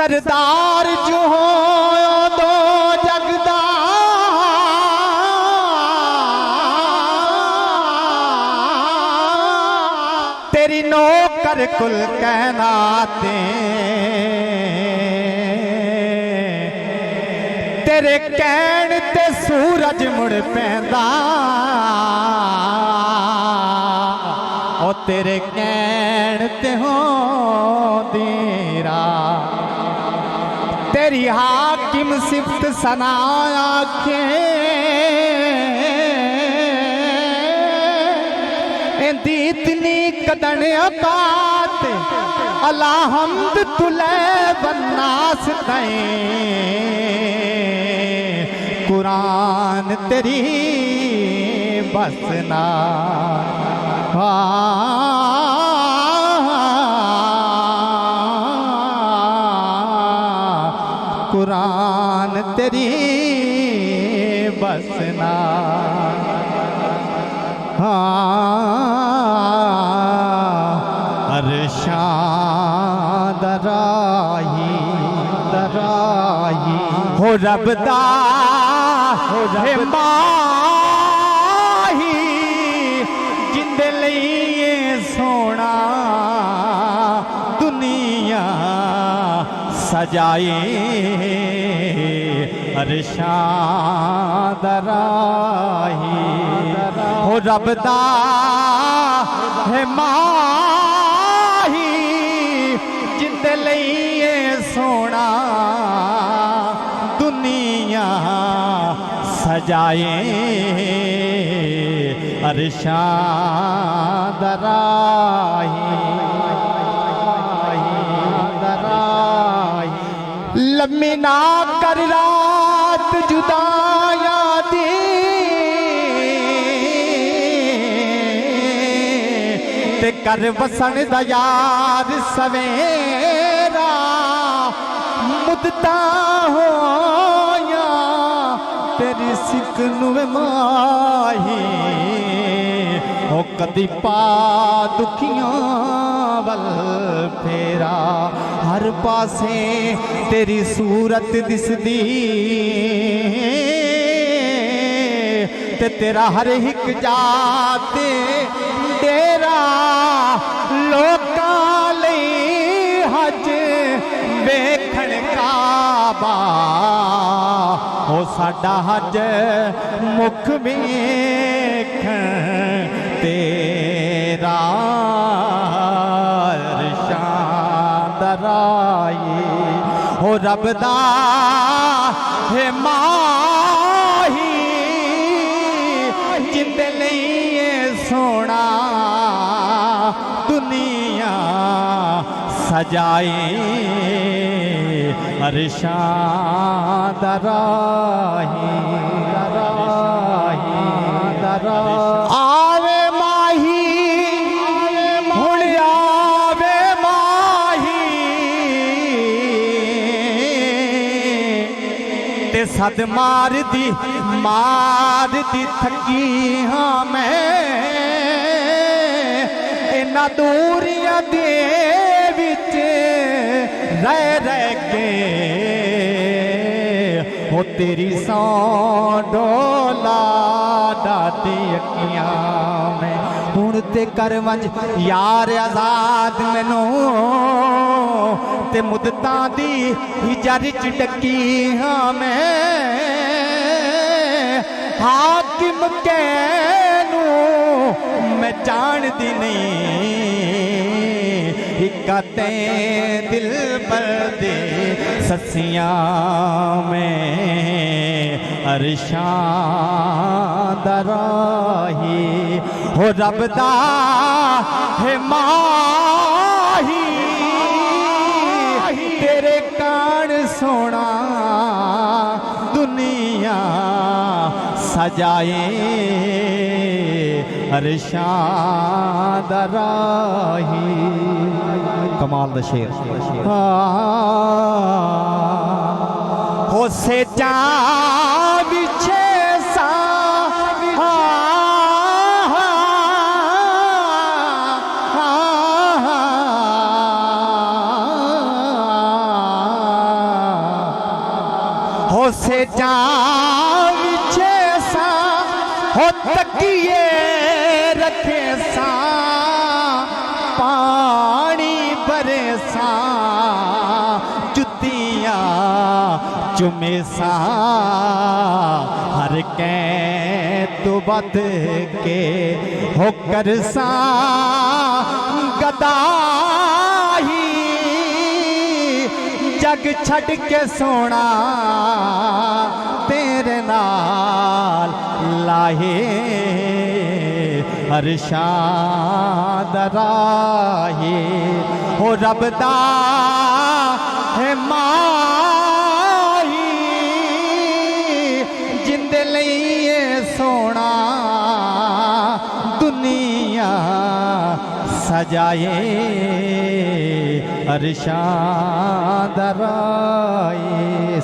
सरदार जो हो दो जगदा तेरी नौकर कुल कहनाते तेरे कहण ते सूरज मुड़ पैंदा ओ तेरे कहण ते हो देरा तेरी हाकिम सिफ्त सना आखे इंदी इतनी कदन अतात अला हमद तुले बन्नास तैं कुरान तेरी बसना कुरान तेरी बसना अरशां दराही दराही हो रबदा हो माही जिंदे लिए सोना दुनिया सजाए अरशां दराही हो रबदा है माही जिंदे लिए सोना दुनिया सजाए अरशां दराही लम्मी ना कर रात जुदाया दी ते कर वसन दा यार सवेरा मुद्दा होया तेरी सिकनु माही हो कदी पा दुखियां वल फेरा हर पासे तेरी सूरत दिसदी ते तेरा हर एक जाते तेरा लोकां लई हज वेखण काबा हो साडा हज मुख वेखण तेरा दराई हो रबदा है माही जिंदे लिए सोना दुनिया सजाए अरशां दराही दराही दराही आवे माही हुण आवे ते सद मार दी थकी हाँ मैं इन्ना दूरियां दे विच रह के हो तेरी सौ डोला डाटी अखियां में हुण ते कर वंज यार आजाद मैनू ते मुद्दतां दी हिजर च डकी हाँ मैं हाकिम कैनू मैं जानदी नहीं हिक्कते दिल पर दे ससियां में अरशां दराही हो रबदा है माही तेरे कान सोना दुनिया सजाए अरशां दराही कमाल दा शेर हो से जा बिछे सा हो से जाविछे सा हो तकिए रखे सा पानी भरे सा जुतियां चुमे सा हर कै तो बद के होकर सा गदाही जग छड़ के सोना तेरे नाल लाहे हर शाद राहे हो रब दा है माही जिंद लईए सोना दुनिया सजाए हर शाद राहे।